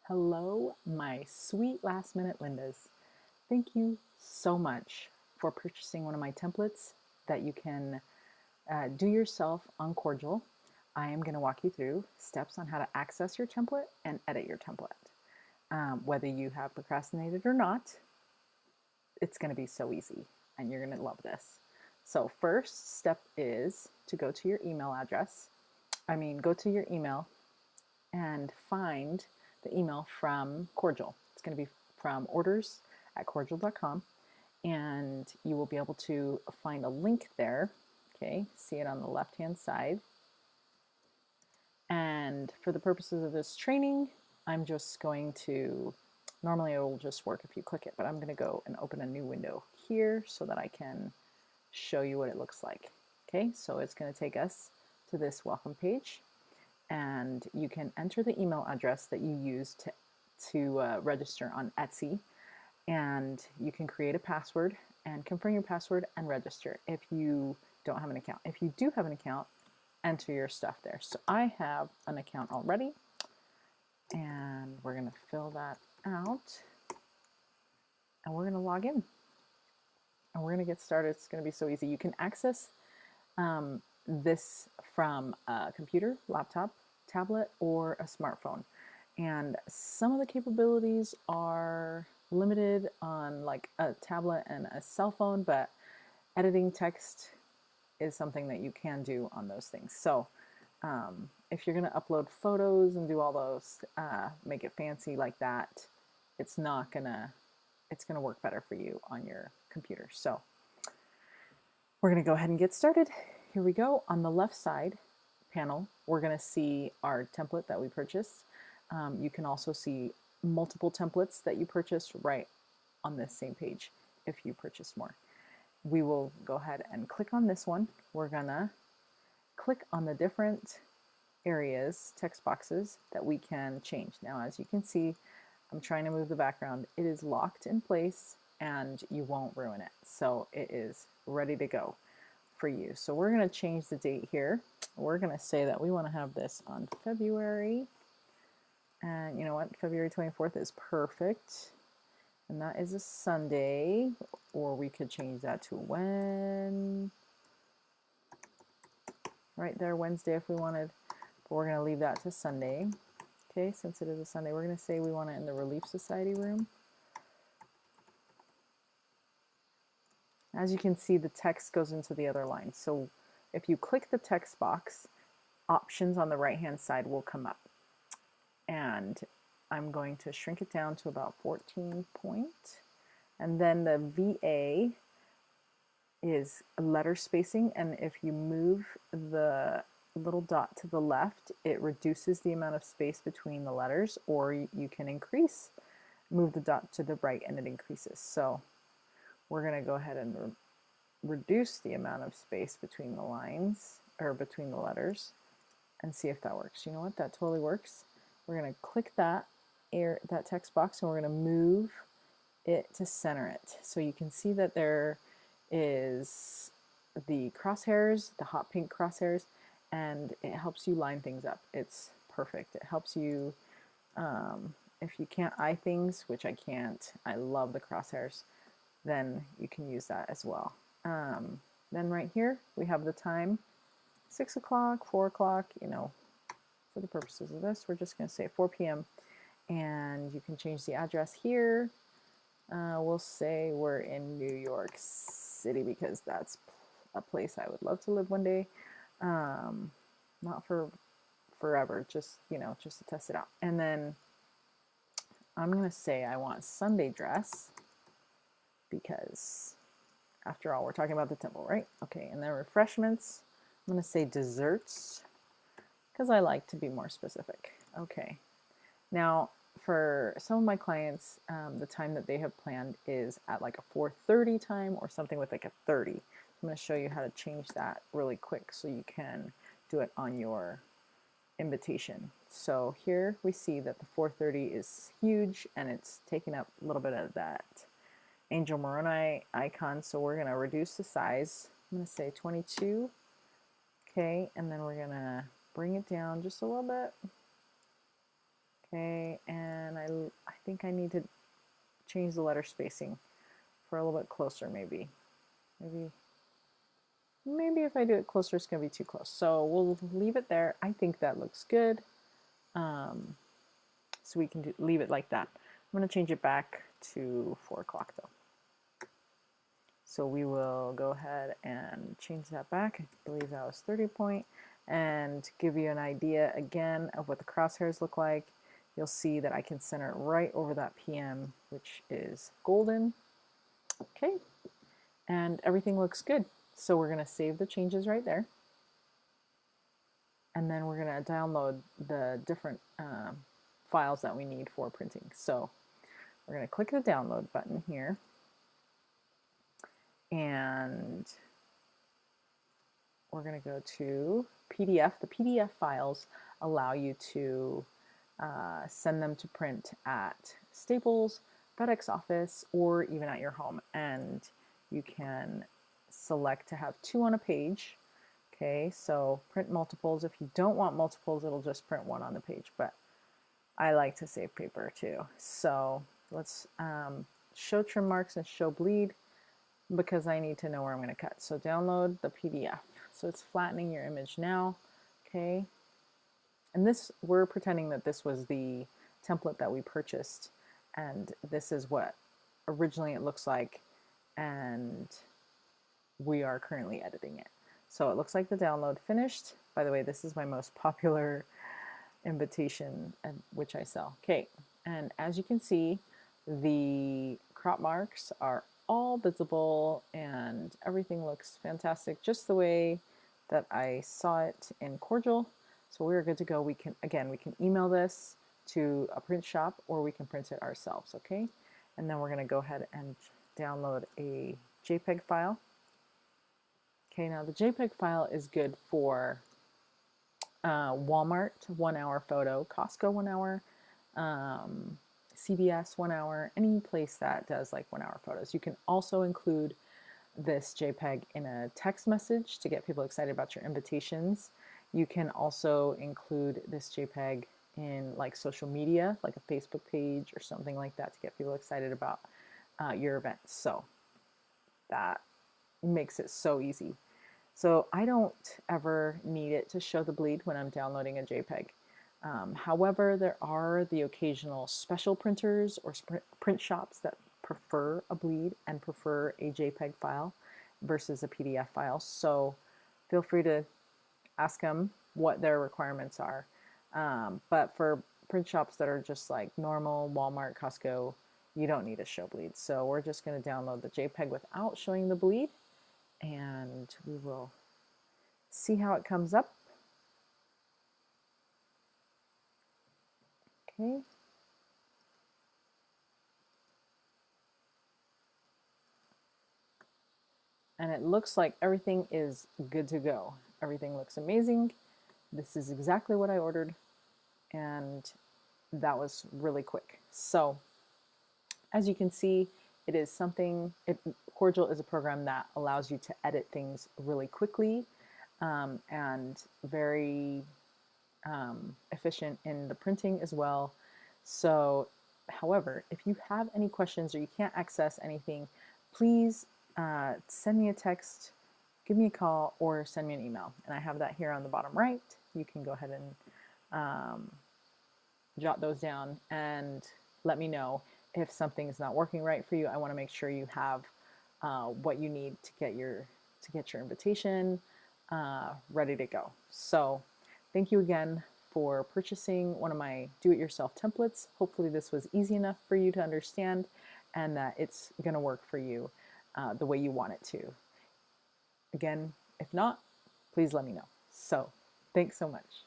Hello, my sweet last minute Lindas. Thank you so much for purchasing one of my templates that you can do yourself on Corjl. I am going to walk you through steps on how to access your template and edit your template. Whether you have procrastinated or not, it's going to be so easy and you're going to love this. So, first step is to go to your email address. Go to your email and find the email from Corjl. It's going to be from orders@corjl.com, and you will be able to find a link there. Okay, see it on the left hand side. And for the purposes of this training, I'm just going to, normally it will just work if you click it, but I'm going to go and open a new window here so that I can show you what it looks like. Okay, so it's going to take us to this welcome page, and you can enter the email address that you use to register on Etsy, and you can create a password and confirm your password and register if you don't have an account. If you do have an account, enter your stuff there. So I have an account already, and we're going to fill that out, and we're going to log in, and we're going to get started. It's going to be so easy. You can access this from a computer, laptop, tablet, or a smartphone. And some of the capabilities are limited on like a tablet and a cell phone, but editing text is something that you can do on those things. So if you're going to upload photos and do all those, make it fancy like that, it's going to work better for you on your computer. So we're going to go ahead and get started. Here we go. On the left side panel, we're going to see our template that we purchased. You can also see multiple templates that you purchased right on this same page if you purchase more. We will go ahead and click on this one. We're going to click on the different areas, text boxes that we can change. Now, as you can see, I'm trying to move the background. It is locked in place and you won't ruin it. So it is ready to go for you. So we're going to change the date here. We're going to say that we want to have this on February. And you know what? February 24th is perfect. And that is a Sunday. Or we could change that to when? Right there, Wednesday if we wanted. But we're going to leave that to Sunday. Okay, since it is a Sunday, we're going to say we want it in the Relief Society room. As you can see, the text goes into the other line. So if you click the text box, options on the right-hand side will come up. And I'm going to shrink it down to about 14 point. And then the VA is letter spacing. And if you move the little dot to the left, it reduces the amount of space between the letters, or you can move the dot to the right and it increases. So we're going to go ahead and reduce the amount of space between the lines, or between the letters, and see if that works. You know what? That totally works. We're going to click that text box, and we're going to move it to center it. So you can see that there is the crosshairs, the hot pink crosshairs, and it helps you line things up. It's perfect. It helps you, if you can't eye things, which I can't, I love the crosshairs, then you can use that as well. Then right here, we have the time, 6 o'clock, 4 o'clock, you know, for the purposes of this, we're just going to say 4 p.m. And you can change the address here. We'll say we're in New York City because that's a place I would love to live one day. Not for forever, just, you know, just to test it out. And then I'm going to say I want Sunday dress because after all, we're talking about the temple, right? Okay, and then refreshments, I'm going to say desserts because I like to be more specific. Okay, now for some of my clients, the time that they have planned is at like a 4:30 time or something with like a 30. I'm going to show you how to change that really quick so you can do it on your invitation. So here we see that the 4:30 is huge and it's taking up a little bit of that Angel Moroni icon. So we're going to reduce the size. I'm going to say 22. Okay, and then we're going to bring it down just a little bit. Okay, and think I need to change the letter spacing for a little bit closer, maybe. Maybe if I do it closer, it's going to be too close. So we'll leave it there. I think that looks good. So we can leave it like that. I'm going to change it back to 4 o'clock though. So we will go ahead and change that back. I believe that was 30 point. And give you an idea again of what the crosshairs look like. You'll see that I can center it right over that PM, which is golden. Okay, and everything looks good. So we're going to save the changes right there. And then we're going to download the different files that we need for printing. So we're going to click the download button here. And we're going to go to PDF. The PDF files allow you to send them to print at Staples, FedEx office, or even at your home. And you can select to have 2 on a page. Okay, so print multiples. If you don't want multiples, it'll just print 1 on the page, but I like to save paper too. So let's show trim marks and show bleed, because I need to know where I'm going to cut. So download the PDF. So it's flattening your image now. Okay. And this, we're pretending that this was the template that we purchased, and this is what originally it looks like, and we are currently editing it. So it looks like the download finished. By the way, this is my most popular invitation, which I sell. Okay, and as you can see, the crop marks are all visible and everything looks fantastic, just the way that I saw it in Corjl. So we're good to go. We can email this to a print shop, or we can print it ourselves, okay? And then we're gonna go ahead and download a JPEG file. Okay, now the JPEG file is good for Walmart 1 hour photo, Costco 1 hour, CVS 1 hour, any place that does like 1 hour photos. You can also include this JPEG in a text message to get people excited about your invitations. You can also include this JPEG in like social media, like a Facebook page or something like that, to get people excited about your event. So that makes it so easy. So I don't ever need it to show the bleed when I'm downloading a JPEG. However, there are the occasional special printers or print shops that prefer a bleed and prefer a JPEG file versus a PDF file. So feel free to ask them what their requirements are. But for print shops that are just like normal, Walmart, Costco, you don't need a show bleed. So we're just going to download the JPEG without showing the bleed, and we will see how it comes up. Okay. And it looks like everything is good to go. Everything looks amazing. This is exactly what I ordered, and that was really quick. So as you can see, it is something, Corjl is a program that allows you to edit things really quickly and very efficient in the printing as well. So, however, if you have any questions or you can't access anything, please send me a text, give me a call, or send me an email. And I have that here on the bottom right. You can go ahead and jot those down and let me know if something is not working right for you. I want to make sure you have what you need to get your invitation ready to go. So thank you again for purchasing one of my do-it-yourself templates. Hopefully this was easy enough for you to understand and that it's going to work for you the way you want it to. Again, if not, please let me know. So thanks so much.